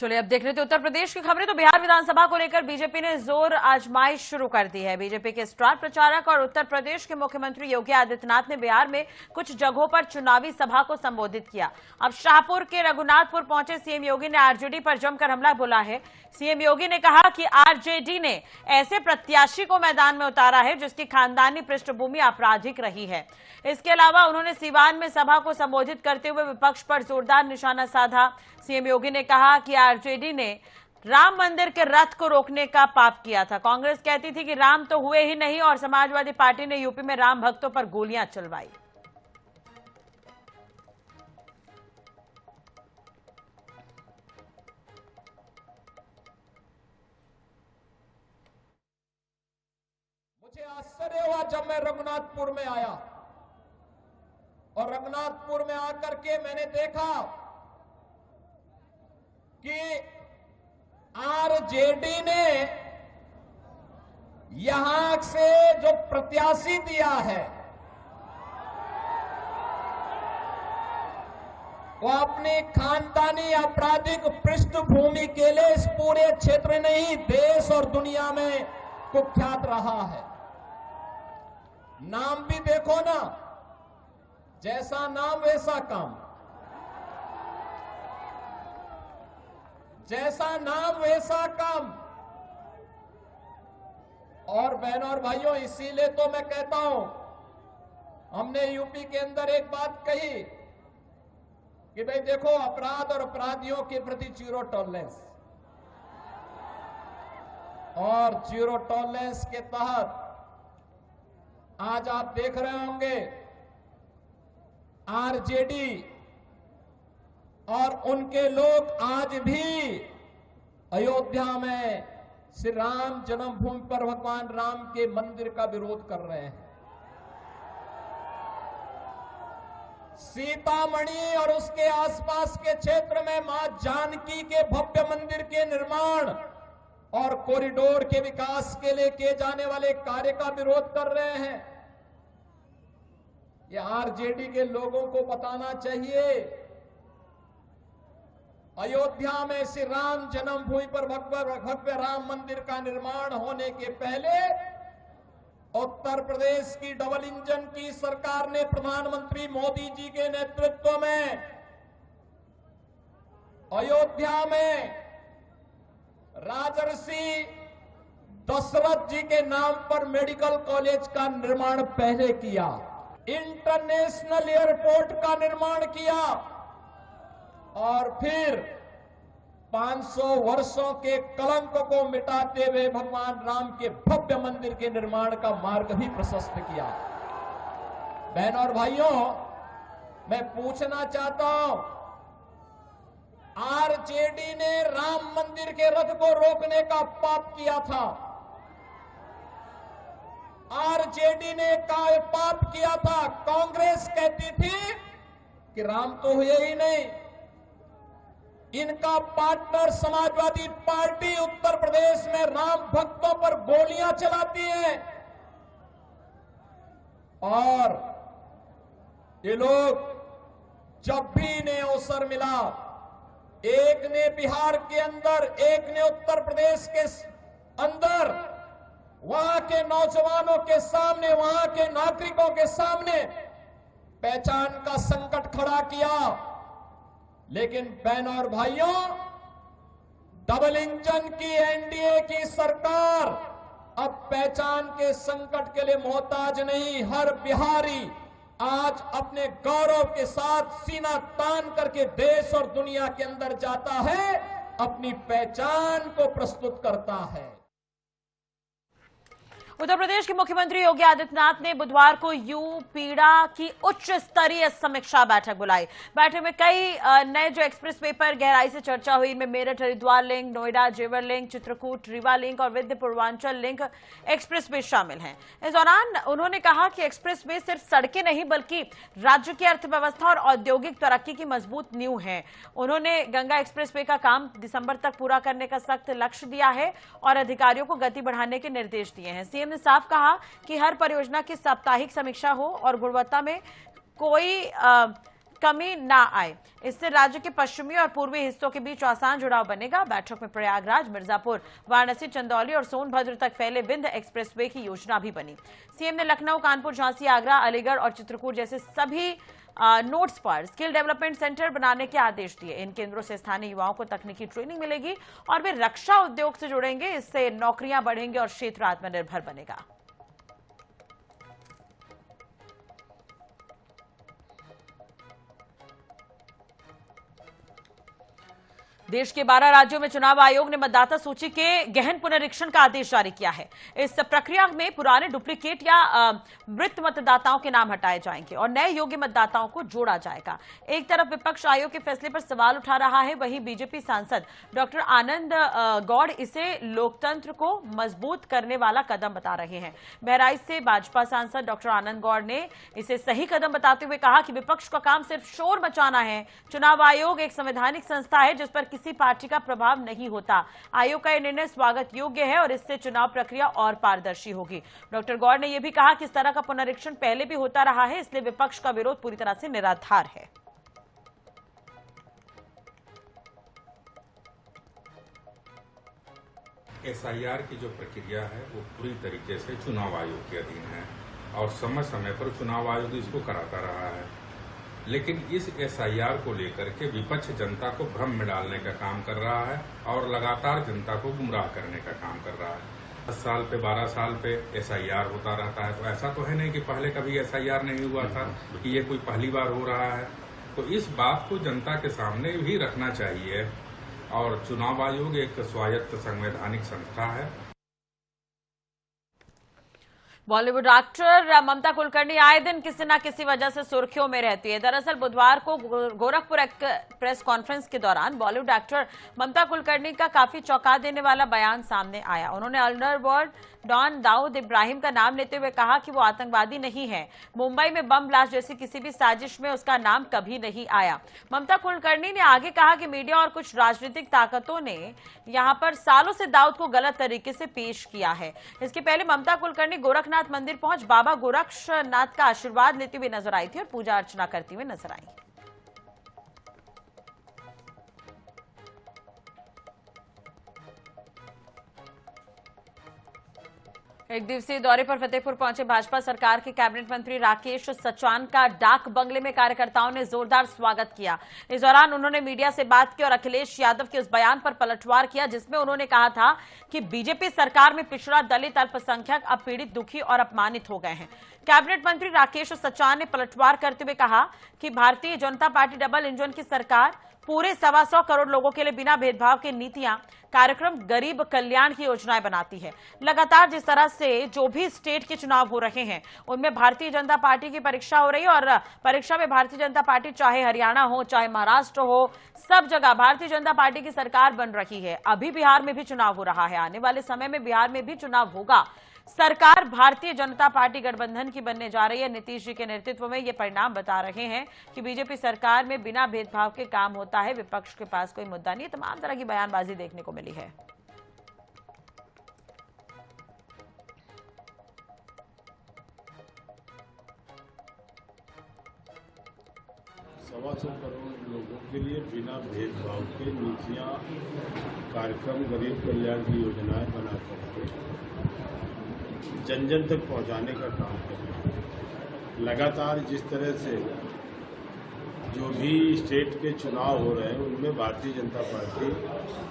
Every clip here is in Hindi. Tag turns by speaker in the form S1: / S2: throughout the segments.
S1: चलिए अब देख रहे थे उत्तर प्रदेश की खबरें। तो बिहार विधानसभा को लेकर बीजेपी ने जोर आजमाइश शुरू कर दी है। बीजेपी के स्टार प्रचारक और उत्तर प्रदेश के मुख्यमंत्री योगी आदित्यनाथ ने बिहार में कुछ जगहों पर चुनावी सभा को संबोधित किया। अब शाहपुर के रघुनाथपुर पहुंचे सीएम योगी ने आरजेडी पर जमकर हमला बोला है। सीएम योगी ने कहा कि आरजेडी ने ऐसे प्रत्याशी को मैदान में उतारा है जिसकी खानदानी पृष्ठभूमि आपराधिक रही है। इसके अलावा उन्होंने सीवान में सभा को संबोधित करते हुए विपक्ष पर जोरदार निशाना साधा। सीएम योगी ने कहा कि आरजेडी ने राम मंदिर के रथ को रोकने का पाप किया था। कांग्रेस कहती थी कि राम तो हुए ही नहीं और समाजवादी पार्टी ने यूपी में राम भक्तों पर गोलियां चलवाई।
S2: मुझे आश्चर्य हुआ जब मैं रघुनाथपुर में आया और रघुनाथपुर में आकर के मैंने देखा कि आरजेडी ने यहां से जो प्रत्याशी दिया है वो अपनी खानदानी आपराधिक पृष्ठभूमि के लिए इस पूरे क्षेत्र नहीं देश और दुनिया में कुख्यात रहा है। नाम भी देखो ना, जैसा नाम वैसा काम, जैसा नाम वैसा काम। और बहनों और भाइयों, इसीलिए तो मैं कहता हूं, हमने यूपी के अंदर एक बात कही कि भाई देखो, अपराध और अपराधियों के प्रति जीरो टॉलरेंस, और जीरो टॉलरेंस के तहत आज आप देख रहे होंगे आरजेडी और उनके लोग आज भी अयोध्या में श्री राम जन्मभूमि पर भगवान राम के मंदिर का विरोध कर रहे हैं। सीतामढ़ी और उसके आसपास के क्षेत्र में मां जानकी के भव्य मंदिर के निर्माण और कॉरिडोर के विकास के लिए किए जाने वाले कार्य का विरोध कर रहे हैं। ये आरजेडी के लोगों को बताना चाहिए, अयोध्या में श्री राम जन्मभूमि पर भव्य राम मंदिर का निर्माण होने के पहले उत्तर प्रदेश की डबल इंजन की सरकार ने प्रधानमंत्री मोदी जी के नेतृत्व में अयोध्या में राजर्षि दशरथ जी के नाम पर मेडिकल कॉलेज का निर्माण पहले किया, इंटरनेशनल एयरपोर्ट का निर्माण किया और फिर 500 वर्षों के कलंक को मिटाते हुए भगवान राम के भव्य मंदिर के निर्माण का मार्ग भी प्रशस्त किया। बहनों और भाइयों, मैं पूछना चाहता हूं, आरजेडी ने राम मंदिर के रथ को रोकने का पाप किया था। आरजेडी ने पाप किया था। कांग्रेस कहती थी कि राम तो हुए ही नहीं। इनका पार्टनर समाजवादी पार्टी उत्तर प्रदेश में राम भक्तों पर गोलियां चलाती है और ये लोग जब भी इन्हें अवसर मिला, एक ने बिहार के अंदर, एक ने उत्तर प्रदेश के अंदर, वहां के नौजवानों के सामने, वहां के नागरिकों के सामने पहचान का संकट खड़ा किया। लेकिन बहनों और भाइयों, डबल इंजन की एनडीए की सरकार अब पहचान के संकट के लिए मोहताज नहीं। हर बिहारी आज अपने गौरव के साथ सीना तान करके देश और दुनिया के अंदर जाता है, अपनी पहचान को प्रस्तुत करता है।
S1: उत्तर प्रदेश के मुख्यमंत्री योगी आदित्यनाथ ने बुधवार को पीड़ा की उच्च स्तरीय समीक्षा बैठक बुलाई। बैठक में कई नए जो एक्सप्रेस वे पर गहराई से चर्चा हुई। इनमें मेरठ हरिद्वार लिंक, नोएडा जेवर लिंक, चित्रकूट रीवा लिंक और Vindhya Purvanchal link express way शामिल हैं। इस दौरान उन्होंने कहा कि एक्सप्रेस वे सिर्फ सड़कें नहीं बल्कि राज्य की अर्थव्यवस्था और औद्योगिक तरक्की की मजबूत नींव है। उन्होंने गंगा एक्सप्रेस वे का काम दिसंबर तक पूरा करने का सख्त लक्ष्य दिया है और अधिकारियों को गति बढ़ाने के निर्देश दिए हैं। सीएम ने साफ कहा कि हर परियोजना की साप्ताहिक समीक्षा हो और गुणवत्ता में कोई कमी ना आए। इससे राज्य के पश्चिमी और पूर्वी हिस्सों के बीच आसान जुड़ाव बनेगा। बैठक में प्रयागराज, मिर्जापुर, वाराणसी, चंदौली और सोनभद्र तक फैले विंध्य एक्सप्रेसवे की योजना भी बनी। सीएम ने लखनऊ, कानपुर, झांसी, आगरा, अलीगढ़ और चित्रकूट जैसे सभी नोट्स पर स्किल डेवलपमेंट सेंटर बनाने के आदेश दिए। इन केंद्रों से स्थानीय युवाओं को तकनीकी ट्रेनिंग मिलेगी और वे रक्षा उद्योग से जुड़ेंगे। इससे नौकरियां बढ़ेंगी और क्षेत्र आत्मनिर्भर बनेगा। देश के 12 राज्यों में चुनाव आयोग ने मतदाता सूची के गहन पुनरीक्षण का आदेश जारी किया है। इस प्रक्रिया में पुराने डुप्लीकेट या मृत मतदाताओं के नाम हटाए जाएंगे और नए योग्य मतदाताओं को जोड़ा जाएगा। एक तरफ विपक्ष आयोग के फैसले पर सवाल उठा रहा है, वहीं बीजेपी सांसद डॉक्टर आनंद गौड़ इसे लोकतंत्र को मजबूत करने वाला कदम बता रहे हैं। बहराइच से भाजपा सांसद डॉक्टर आनंद गौड़ ने इसे सही कदम बताते हुए कहा कि विपक्ष का काम सिर्फ शोर मचाना है। चुनाव आयोग एक संवैधानिक संस्था है जिस पर किसी पार्टी का प्रभाव नहीं होता। आयोग का यह निर्णय स्वागत योग्य है और इससे चुनाव प्रक्रिया और पारदर्शी होगी। डॉक्टर गौड़ ने यह भी कहा कि इस तरह का पुनरीक्षण पहले भी होता रहा है, इसलिए विपक्ष का विरोध पूरी तरह से निराधार है।
S3: एसआईआर की जो प्रक्रिया है वो पूरी तरीके से चुनाव आयोग के अधीन है और समय समय पर चुनाव आयोग इसको कराता रहा है। लेकिन इस एसआईआर को लेकर के विपक्ष जनता को भ्रम में डालने का काम कर रहा है और लगातार जनता को गुमराह करने का काम कर रहा है। 10 साल पे 12 साल पे एसआईआर होता रहता है, तो ऐसा तो है नहीं कि पहले कभी एसआईआर नहीं हुआ था, कि ये कोई पहली बार हो रहा है। तो इस बात को जनता के सामने भी रखना चाहिए और चुनाव आयोग एक स्वायत्त संवैधानिक संस्था है।
S1: बॉलीवुड एक्टर ममता कुलकर्णी आए दिन किसी न किसी वजह से सुर्खियों में रहती है। दरअसल बुधवार को गोरखपुर प्रेस कॉन्फ्रेंस के दौरान बॉलीवुड एक्टर ममता कुलकर्णी का काफी चौंका देने वाला बयान सामने आया। उन्होंने अंडरवर्ल्ड डॉन दाऊद इब्राहिम का नाम लेते हुए कहा कि वो आतंकवादी नहीं है। मुंबई में बम ब्लास्ट जैसी किसी भी साजिश में उसका नाम कभी नहीं आया। ममता कुलकर्णी ने आगे कहा कि मीडिया और कुछ राजनीतिक ताकतों ने यहां पर सालों से दाऊद को गलत तरीके से पेश किया है। इसके पहले ममता कुलकर्णी गोरखनाथ मंदिर पहुंच बाबा गोरक्षनाथ का आशीर्वाद लेते हुए नजर आई थी और पूजा अर्चना करती हुई नजर आई। एक दिवसीय दौरे पर फतेहपुर पहुंचे भाजपा सरकार के कैबिनेट मंत्री राकेश सचान का डाक बंगले में कार्यकर्ताओं ने जोरदार स्वागत किया। इस दौरान उन्होंने मीडिया से बात की और अखिलेश यादव के उस बयान पर पलटवार किया जिसमें उन्होंने कहा था कि बीजेपी सरकार में पिछड़ा, दलित, अल्पसंख्यक अब पीड़ित, दुखी और अपमानित हो गए हैं। कैबिनेट मंत्री राकेश सचान ने पलटवार करते हुए कहा कि Bharatiya Janata party double engine की सरकार पूरे 125 करोड़ लोगों के लिए बिना भेदभाव के नीतियां, कार्यक्रम, गरीब कल्याण की योजनाएं बनाती है। लगातार जिस तरह से जो भी स्टेट के चुनाव हो रहे हैं उनमें भारतीय जनता पार्टी की परीक्षा हो रही है और परीक्षा में भारतीय जनता पार्टी चाहे हरियाणा हो चाहे महाराष्ट्र हो, सब जगह भारतीय जनता पार्टी की सरकार बन रही है। अभी बिहार में भी चुनाव हो रहा है, आने वाले समय में बिहार में भी चुनाव होगा। सरकार भारतीय जनता पार्टी गठबंधन की बनने जा रही है। नीतीश जी के नेतृत्व में ये परिणाम बता रहे हैं कि बीजेपी सरकार में बिना भेदभाव के काम होता है। विपक्ष के पास कोई मुद्दा नहीं है। तमाम तरह की बयानबाजी देखने को मिली है।
S4: सवा 100 करोड़ लोगों के लिए बिना भेदभाव के नीतियां, कार्यक्रम, गरीब कल्याण की योजनाएं बना करके जन जन तक पहुंचाने का काम कर रहे हैं। लगातार जिस तरह से जो भी स्टेट के चुनाव हो रहे हैं उनमें भारतीय जनता पार्टी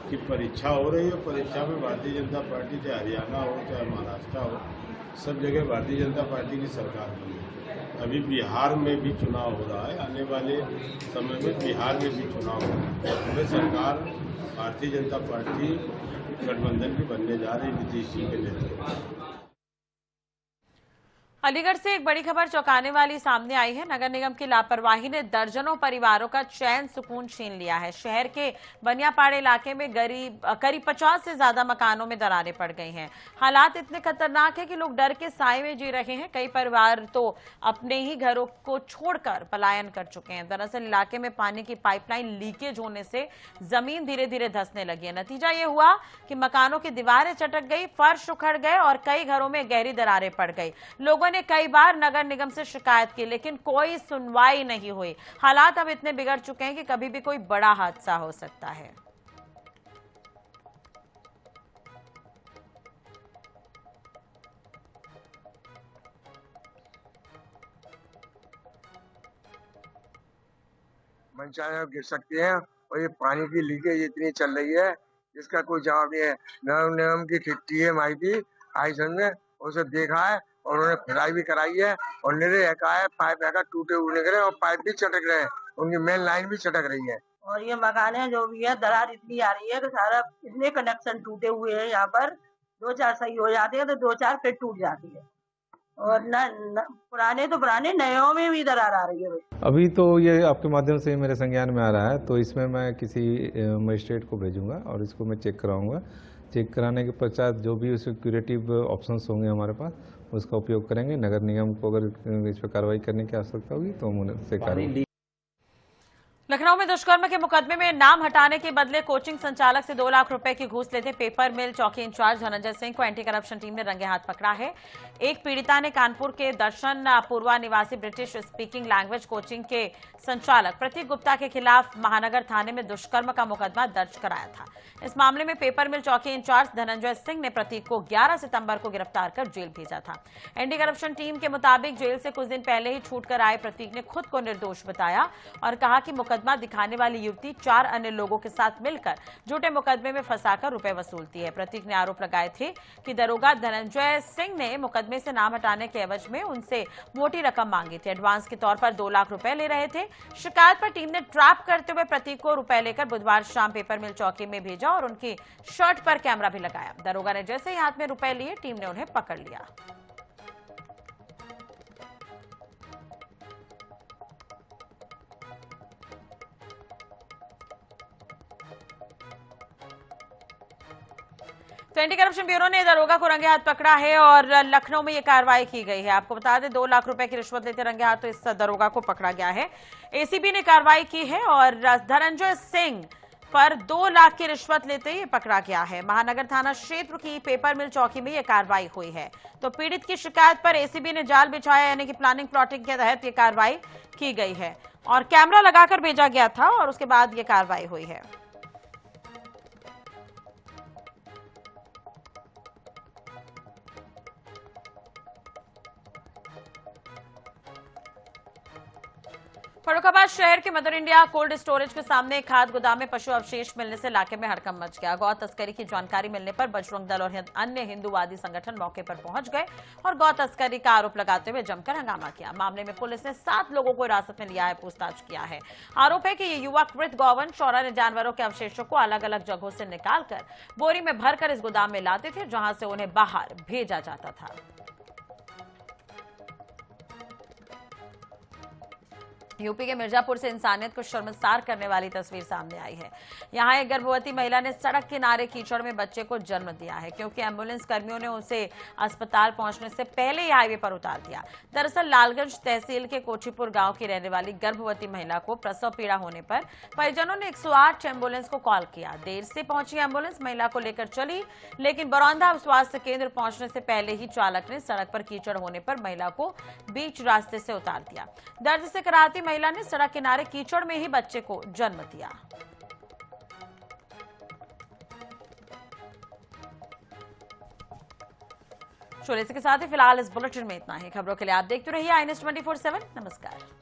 S4: की परीक्षा हो रही है। परीक्षा में भारतीय जनता पार्टी चाहे हरियाणा हो चाहे महाराष्ट्र हो, सब जगह भारतीय जनता पार्टी की सरकार बनी है। अभी बिहार में भी चुनाव हो रहा है, आने वाले समय में बिहार में भी चुनाव होगा। हमें सरकार भारतीय जनता पार्टी गठबंधन की बनने जा रही नीतीश जी के नेतृत्व में।
S1: अलीगढ़ से एक बड़ी खबर चौंकाने वाली सामने आई है। नगर निगम की लापरवाही ने दर्जनों परिवारों का चैन सुकून छीन लिया है। शहर के बनियापाड़ इलाके में करीब 50 से ज्यादा मकानों में दरारें पड़ गई हैं। हालात इतने खतरनाक है कि लोग डर के साए में जी रहे हैं। कई परिवार तो अपने ही घरों को छोड़कर पलायन कर चुके हैं। दरअसल इलाके में पानी की पाइपलाइन लीकेज होने से जमीन धीरे धीरे धंसने लगी है। नतीजा ये हुआ कि मकानों की दीवारें चटक गई, फर्श उखड़ गए और कई घरों में गहरी दरारें पड़ गई। लोगों लोगों ने कई बार नगर निगम से शिकायत की, लेकिन कोई सुनवाई नहीं हुई। हालात अब इतने बिगड़ चुके हैं कि कभी भी कोई बड़ा हादसा हो सकता है।
S5: मनचाहे गिर सकते हैं और ये पानी की लीकेज इतनी चल रही है जिसका कोई जवाब नहीं है। नगर निगम की टीम आई थी आईसन में, उसे देखा है और उन्होंने खुदाई भी कराई है और निरे है पाइप है टूटे हुए निकले और पाइप भी चटक रहे हैं, उनकी मेन लाइन भी चटक रही है।
S6: और ये मकान है जो भी है, दरार इतनी आ रही है कि सारा इतने कनेक्शन टूटे हुए हैं। यहाँ पर 2-4 सही हो जाते हैं तो 2-4 फिर टूट जाती है और न पुराने तो पुराने, नयों में भी दरार आ रही है।
S7: अभी तो ये आपके माध्यम से मेरे संज्ञान में आ रहा है, तो इसमें मैं किसी मजिस्ट्रेट को भेजूंगा और इसको मैं चेक कराऊंगा। चेक कराने के पश्चात जो भी उसके क्यूरेटिव ऑप्शंस होंगे हमारे पास, उसका उपयोग करेंगे। नगर निगम को अगर इस पर कार्रवाई करने की आवश्यकता होगी तो हम उनसे कार्रवाई।
S1: लखनऊ में दुष्कर्म के मुकदमे में नाम हटाने के बदले कोचिंग संचालक से 2 लाख रुपए की घूस लेते पेपर मिल चौकी इंचार्ज धनंजय सिंह को एंटी करप्शन टीम ने रंगे हाथ पकड़ा है। एक पीड़िता ने कानपुर के दर्शन पूर्वा निवासी ब्रिटिश स्पीकिंग लैंग्वेज कोचिंग के संचालक प्रतीक गुप्ता के खिलाफ महानगर थाने में दुष्कर्म का मुकदमा दर्ज कराया था। इस मामले में पेपर मिल चौकी इंचार्ज धनंजय सिंह ने प्रतीक को 11 सितंबर को गिरफ्तार कर जेल भेजा था। एंटी करप्शन टीम के मुताबिक जेल से कुछ दिन पहले ही छूटकर आए प्रतीक ने खुद को निर्दोष बताया और कहा कि मुकदमा दिखाने वाली युवती 4 अन्य लोगों के साथ मिलकर झूठे मुकदमे में फंसाकर रुपए वसूलती है। प्रतीक ने आरोप लगाए थे कि दरोगा धनंजय सिंह ने मुकदमे से नाम हटाने के एवज में उनसे मोटी रकम मांगी थी। एडवांस के तौर पर 2 लाख रुपए ले रहे थे। शिकायत पर टीम ने ट्रैप करते हुए प्रतीक को रुपए लेकर बुधवार शाम पेपर मिल चौकी में भेजा और उनकी शर्ट पर कैमरा भी लगाया। दरोगा ने जैसे ही हाथ में रुपए लिए, टीम ने उन्हें पकड़ लिया। तो एंटी करप्शन ब्यूरो ने दरोगा को रंगे हाथ पकड़ा है और लखनऊ में यह कार्रवाई की गई है। आपको बता दें 2 लाख रुपए की रिश्वत लेते रंगे हाथ तो इस दरोगा को पकड़ा गया है। एसीबी ने कार्रवाई की है और धनंजय सिंह पर 2 लाख की रिश्वत लेते ही पकड़ा गया है। महानगर थाना क्षेत्र की पेपर मिल चौकी में यह कार्रवाई हुई है। तो पीड़ित की शिकायत पर एसीबी ने जाल बिछाया, यानी कि प्लानिंग प्लॉटिंग के तहत यह कार्रवाई की गई है और कैमरा लगाकर भेजा गया था और उसके बाद यह कार्रवाई हुई है। फर्रुखाबाद शहर के मदर इंडिया कोल्ड स्टोरेज के सामने खाद गोदाम में पशु अवशेष मिलने से इलाके में हड़कंप मच गया। गौ तस्करी की जानकारी मिलने पर बजरंग दल और अन्य हिंदूवादी संगठन मौके पर पहुंच गए और गौ तस्करी का आरोप लगाते हुए जमकर हंगामा किया। मामले में पुलिस ने 7 लोगों को हिरासत में लिया है, पूछताछ किया है। आरोप है कि ये युवक कृत गौवंश और अन्य जानवरों के अवशेषों को अलग अलग जगहों से निकालकर बोरी में भरकर इस गोदाम में लाते थे, जहां से उन्हें बाहर भेजा जाता था। यूपी के मिर्जापुर से इंसानियत को शर्मसार करने वाली तस्वीर सामने आई है। यहां एक गर्भवती महिला ने सड़क किनारे कीचड़ में बच्चे को जन्म दिया है, क्योंकि एम्बुलेंस कर्मियों ने उसे अस्पताल पहुंचने से पहले ही हाईवे पर उतार दिया। दरअसल लालगंज तहसील के कोचीपुर गांव की रहने वाली गर्भवती महिला को प्रसव पीड़ा होने पर परिजनों ने 108 एम्बुलेंस को कॉल किया। देर से पहुंची एम्बुलेंस महिला को लेकर चली, लेकिन बरौंधा स्वास्थ्य केंद्र पहुंचने से पहले ही चालक ने सड़क पर कीचड़ होने पर महिला को बीच रास्ते से उतार दिया। दर्द से कराहती महिला ने सड़क किनारे कीचड़ में ही बच्चे को जन्म दिया। शोले के साथ ही फिलहाल इस बुलेटिन में इतना ही। खबरों के लिए आप देखते रहिए आई न्यूज़ 24/7। नमस्कार।